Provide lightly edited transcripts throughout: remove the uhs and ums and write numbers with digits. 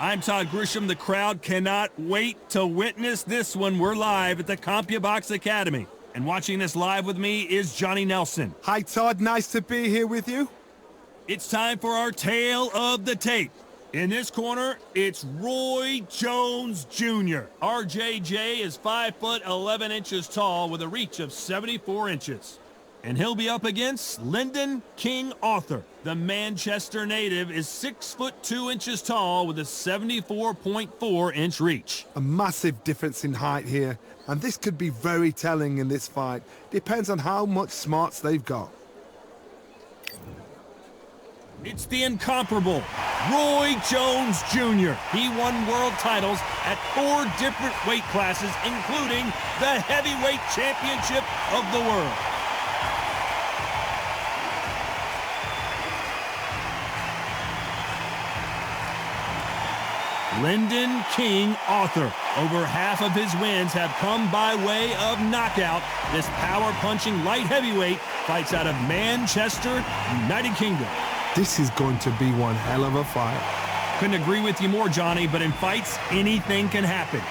I'm Todd Grisham. The crowd cannot wait to witness this one. We're live at the CompuBox Academy. And watching this live with me is Johnny Nelson. Hi, Todd. Nice to be here with you. It's time for our tale of the tape. In this corner, it's Roy Jones Jr. RJJ is 5 foot 11 inches tall with a reach of 74 inches. And he'll be up against Lyndon King Arthur. The Manchester native is 6 foot 2 inches tall with a 74.4 inch reach. A massive difference in height here, and this could be very telling in this fight. Depends on how much smarts they've got. It's the incomparable Roy Jones Jr. He won world titles at 4 different weight classes, including the heavyweight championship of the world. Lyndon King Arthur. Over half of his wins have come by way of knockout. This power-punching light heavyweight fights out of Manchester, United Kingdom. This is going to be one hell of a fight. Couldn't agree with you more, Johnny, but in fights, anything can happen.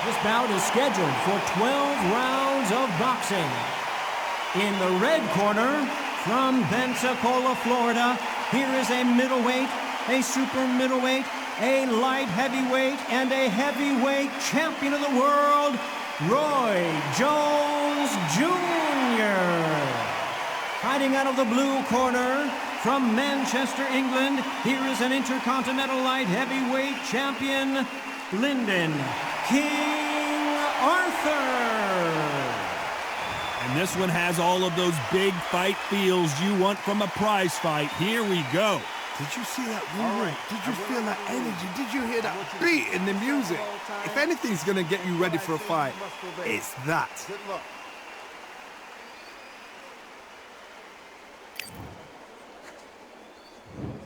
This bout is scheduled for 12 rounds of boxing. In the red corner, from Pensacola, Florida, here is a middleweight, a super middleweight, a light heavyweight, and a heavyweight champion of the world, Roy Jones Jr. Fighting out of the blue corner, from Manchester, England, here is an intercontinental light heavyweight champion, Lyndon King Arthur. And this one has all of those big fight feels you want from a prize fight. Here we go. Did you see that roar? Did you feel that energy? Did you hear that beat in the music? If anything's going to get you ready for a fight, it's that.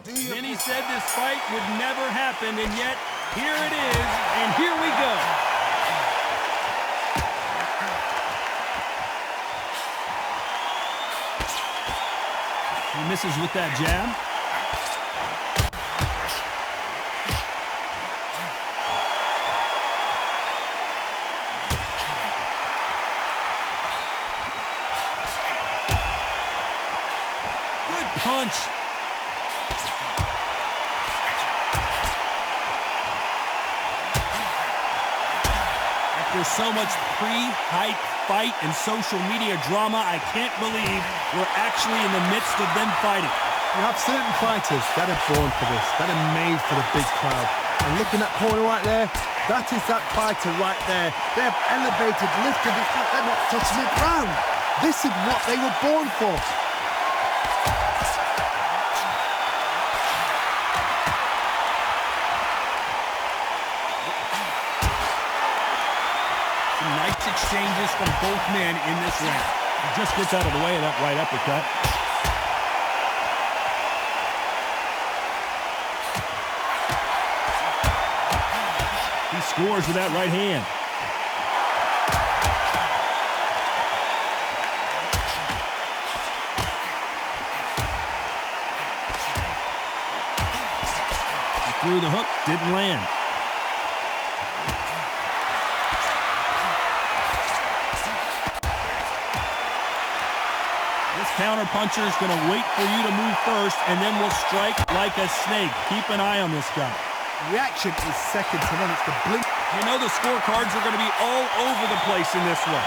Many said this fight would never happen, and yet here it is, and here we go. He misses with that jab. Good punch. After so much pre-hype fight and social media drama, I can't believe we're actually in the midst of them fighting. You have certain fighters that are born for this, that are made for the big crowd. And looking at that corner right there, that is that fighter right there. They have elevated, lifted, it's like they're not touching the ground. This is what they were born for. Nice exchanges from both men in this round. He just gets out of the way of that right uppercut. He scores with that right hand. He threw the hook, didn't land. Counter-puncher is going to wait for you to move first, and then will strike like a snake. Keep an eye on this guy. Reaction is second to none. It's the blink. You know the scorecards are going to be all over the place in this one.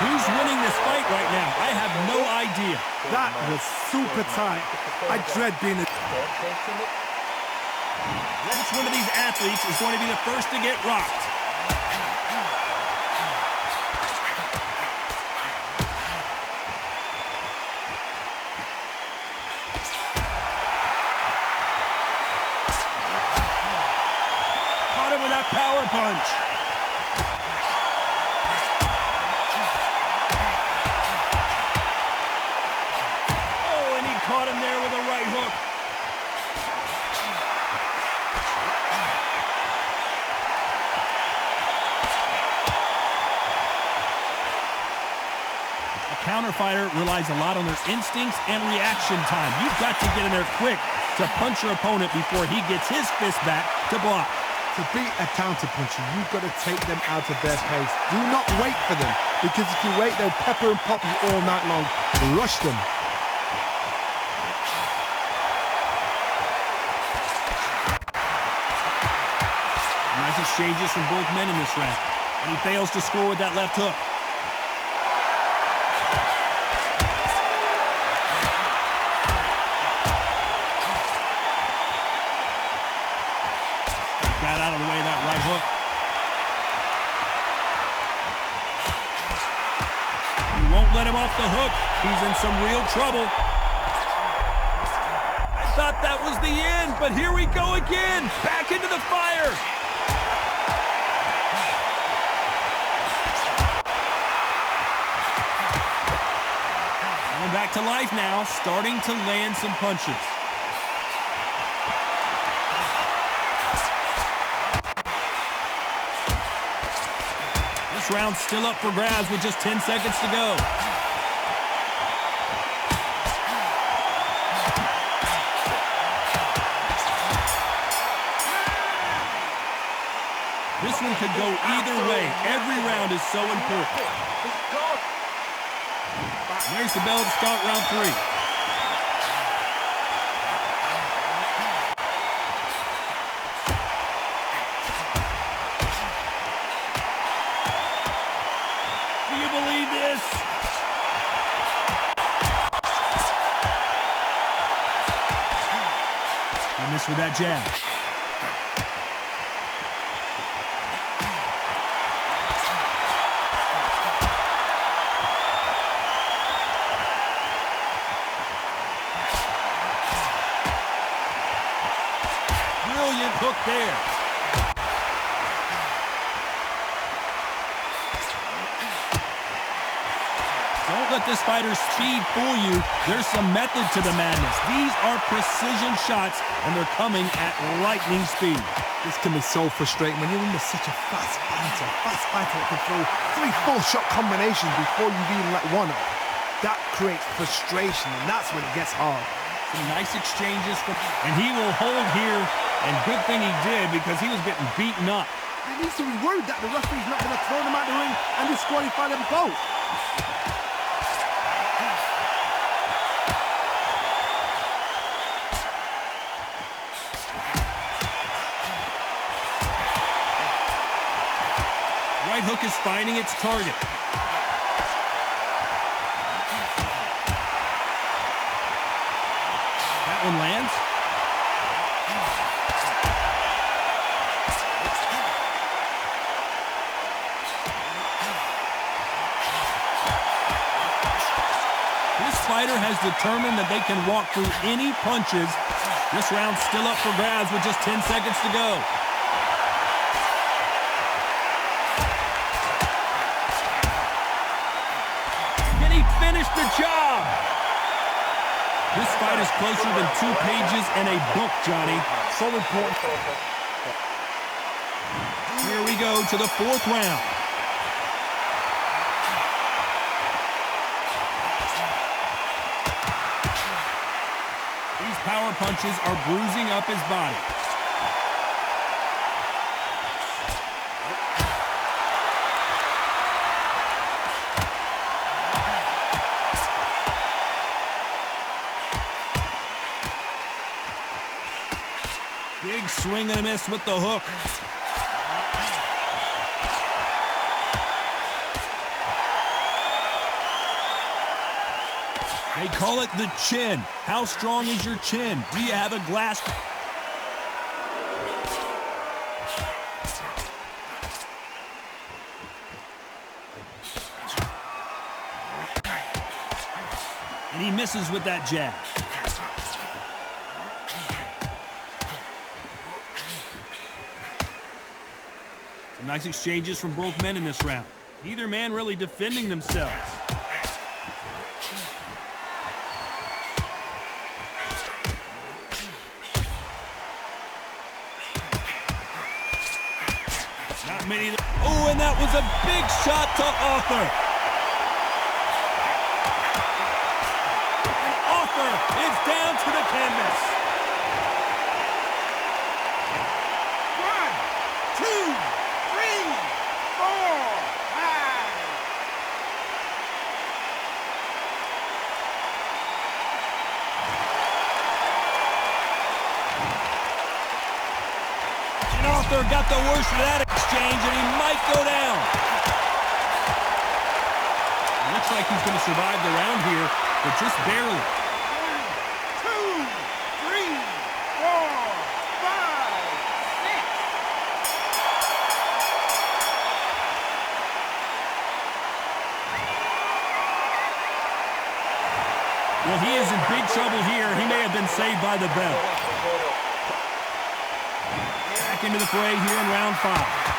Who's winning this fight right now? I have no idea. That was super tight. I dread being a... Which one of these athletes is going to be the first to get rocked? Caught him with that power punch. Oh, and he caught him there with a right hook. counter fighter relies a lot on their instincts and reaction time. You've got to get in there quick to punch your opponent before he gets his fist back to block. To beat a counter-puncher, you've got to take them out of their pace. Do not wait for them, because if you wait, they'll pepper and pop you all night long. Rush them. Nice exchanges from both men in this round. And he fails to score with that left hook. Got out of the way of that right hook. He won't let him off the hook. He's in some real trouble. I thought that was the end, but here we go again. Back into the fire. Going back to life now, starting to land some punches. This round's still up for grabs with just 10 seconds to go. This one could go either way. Every round is so important. There's the bell to start round 3. Do you believe this? He missed with that jab. Brilliant hook there. Don't let this fighter's speed fool you. There's some method to the madness. These are precision shots, and they're coming at lightning speed. This can be so frustrating when you're under such a fast fighter that can throw 3-4 shot combinations before you've even let one up. That creates frustration, and that's when it gets hard. Some nice exchanges, and he will hold here, and good thing he did because he was getting beaten up. He needs to be worried that the referee's not going to throw them out the ring and disqualify them both. Right hook is finding its target. That one lands. This fighter has determined that they can walk through any punches. This round's still up for grabs with just 10 seconds to go. Finish the job. This fight is closer than 2 pages and a book, Johnny. So important. Here we go to the 4th round. These power punches are bruising up his body. Big swing and a miss with the hook. They call it the chin. How strong is your chin? Do you have a glass? And he misses with that jab. Nice exchanges from both men in this round. Neither man really defending themselves. Not many. Oh, and that was a big shot to Arthur. to the canvas. 1, 2, 3, 4, 5. And Arthur got the worst of that exchange, and he might go down. It looks like he's going to survive the round here, but just barely. 1, 2, 3, 4, 5, 6. Well, he is in big trouble here. He may have been saved by the bell. Back into the fray here in round 5.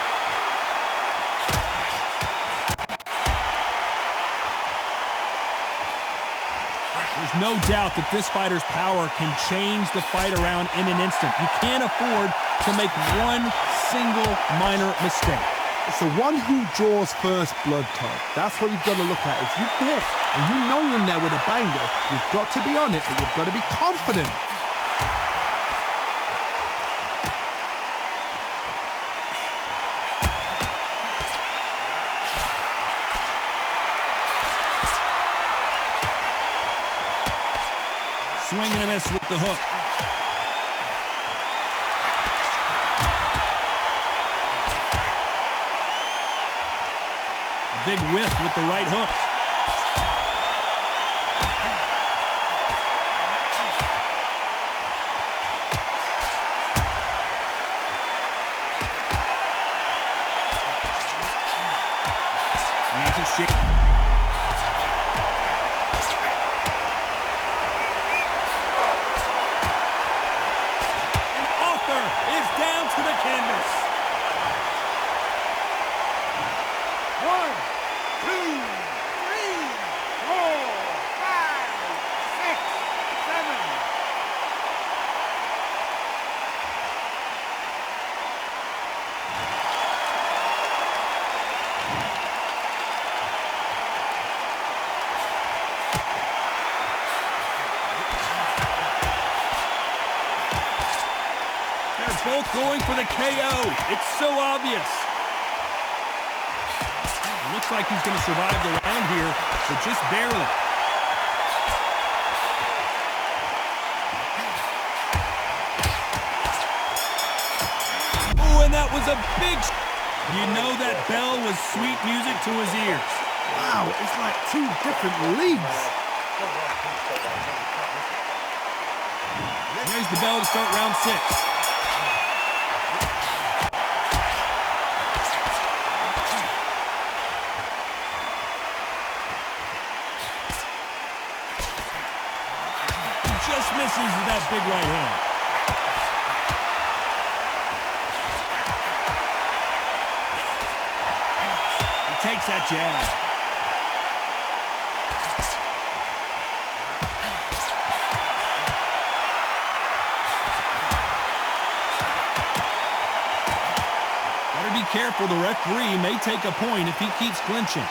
There's no doubt that this fighter's power can change the fight around in an instant. You can't afford to make one single minor mistake. It's the one who draws first blood, Todd. That's what you've got to look at. If you hit and you know you're in there with a banger, you've got to be on it, but you've got to be confident. Swing and a miss with the hook. A big whiff with the right hook. Nice exchange. Both going for the KO. It's so obvious. It looks like he's going to survive the round here, but just barely. Oh, and that was a big... You know that bell was sweet music to his ears. Wow, it's like two different leagues. There's the bell to start round 6. Just misses with that big right hand. He takes that jab. Better be careful. The referee may take a point if he keeps clinching.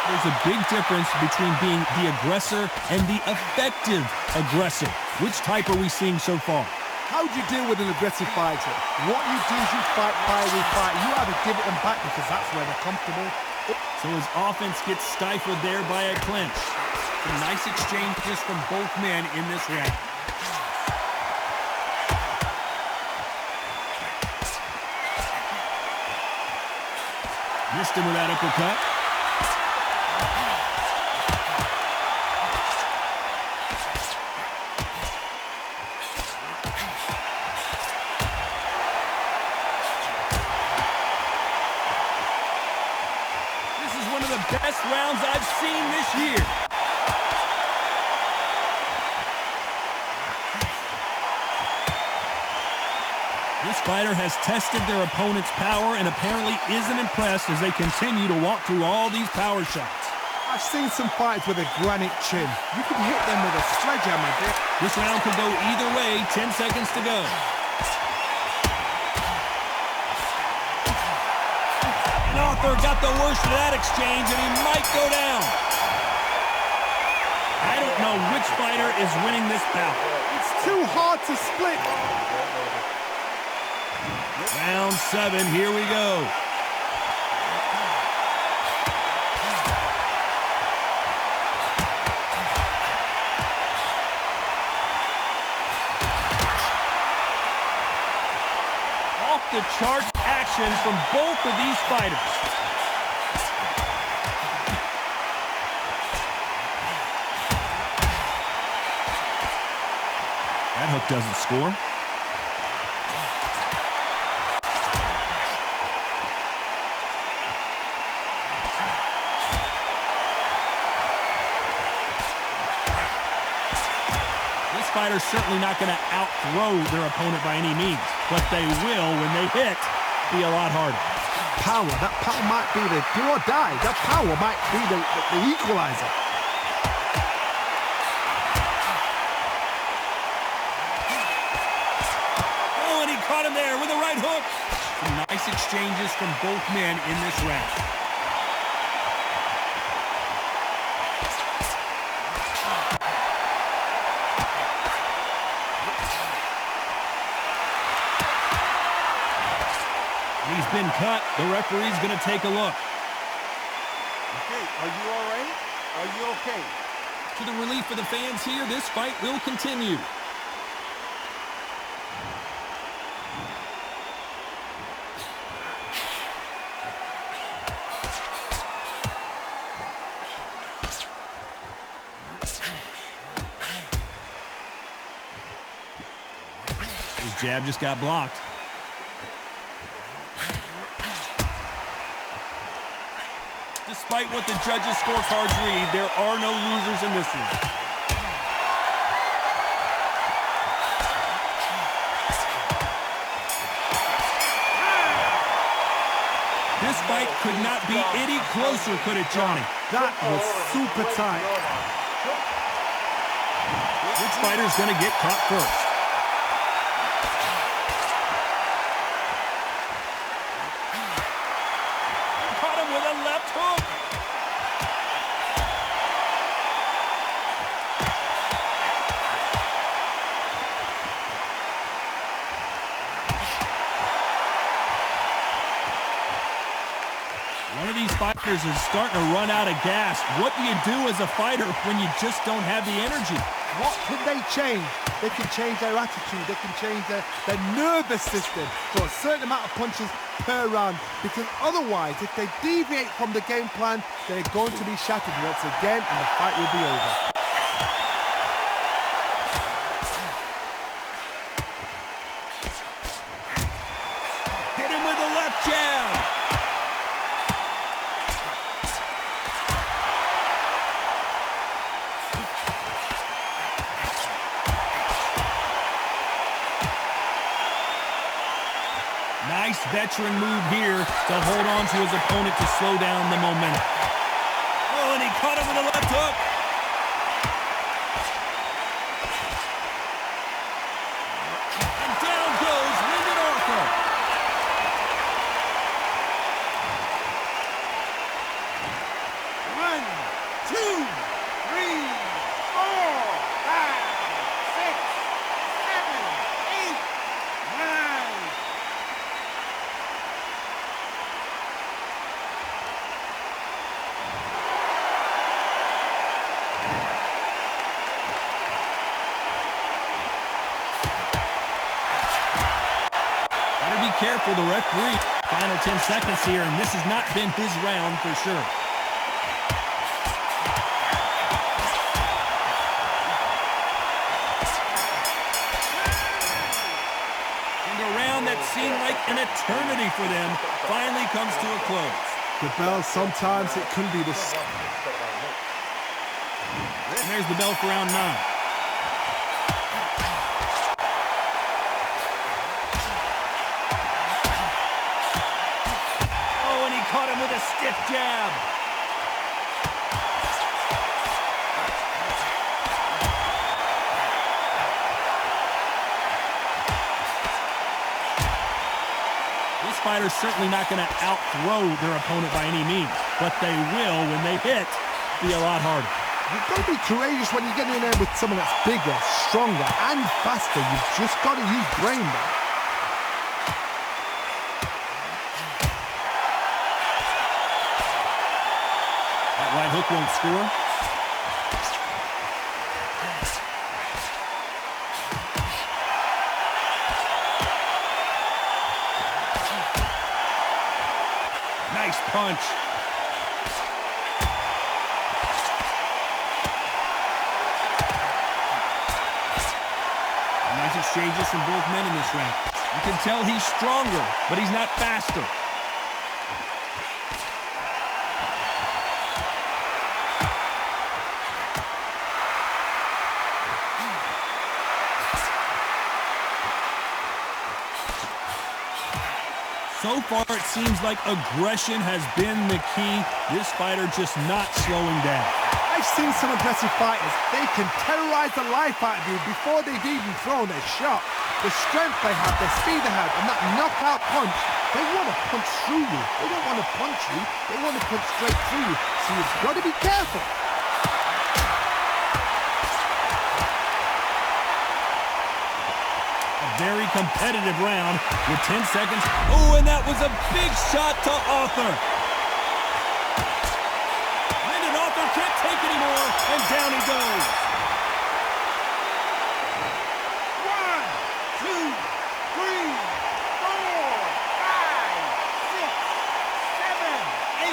There's a big difference between being the aggressor and the effective aggressor. Which type are we seeing so far? How do you deal with an aggressive fighter? What you do is you fight fire with fire. You either give it them back because that's where they're comfortable. So his offense gets stifled there by a clinch. Some nice exchanges from both men in this round. Missed him with that uppercut. Best rounds I've seen this year. This fighter has tested their opponent's power and apparently isn't impressed as they continue to walk through all these power shots. I've seen some fighters with a granite chin. You can hit them with a sledgehammer, Dick. This round could go either way. 10 seconds to go. And Arthur Sniper got the worst of that exchange, and he might go down. I don't know which fighter is winning this bout. It's too hard to split. Round 7, here we go. Off the charts action from both of these fighters. That hook doesn't score. This fighter's certainly not going to out-throw their opponent by any means, but they will, when they hit, be a lot harder. Power, that power might be the do or die. That power might be the equalizer. Oh, and he caught him there with a right hook. Some nice exchanges from both men in this round. He's been cut. The referee's going to take a look. Okay, are you all right? Are you okay? To the relief of the fans here, this fight will continue. His jab just got blocked. Despite what the judges' scorecards read, there are no losers in this one. This fight could not be any closer, could it, Johnny? That was super tight. Which fighter's going to get caught first? Caught him with a left hook. One of these fighters is starting to run out of gas. What do you do as a fighter when you just don't have the energy? What can they change? They can change their attitude. They can change their nervous system for a certain amount of punches per round. Because otherwise, if they deviate from the game plan, they're going to be shattered once again and the fight will be over. Hit him with a left jab. Nice veteran move here to hold on to his opponent to slow down the momentum. Oh, and he caught him with a left hook. And down goes Lyndon. One, two, three, four, five, six, seven, eight, nine. Better be careful, the referee. Final 10 seconds here, and this has not been his round for sure. And a round that seemed like an eternity for them finally comes to a close. The bell, sometimes it can be the... And there's the bell for round 9. Caught him with a stiff jab. This fighter's certainly not going to out-throw their opponent by any means, but they will, when they hit, be a lot harder. You've got to be courageous when you get in there with someone that's bigger, stronger, and faster. You've just got to use brain there. That right hook won't score. Nice punch. Nice exchanges from both men in this round. You can tell he's stronger, but he's not faster. So far, it seems like aggression has been the key. This fighter just not slowing down. I've seen some aggressive fighters. They can terrorize the life out of you before they've even thrown a shot. The strength they have, the speed they have, and that knockout punch, they want to punch through you. They don't want to punch you. They want to punch straight through you. So you've got to be careful. Very competitive round with 10 seconds. Oh, and that was a big shot to Arthur. Lyndon Arthur can't take anymore, and down he goes. 1, 2, 3, 4, 5, 6, 7, 8,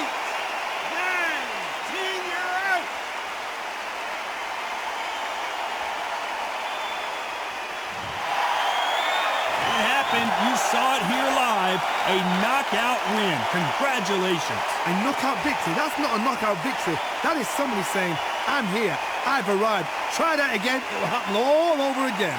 9, 10, you're out. You saw it here live, a knockout win. Congratulations. A knockout victory, that's not a knockout victory. That is somebody saying, I'm here, I've arrived. Try that again, it will happen all over again.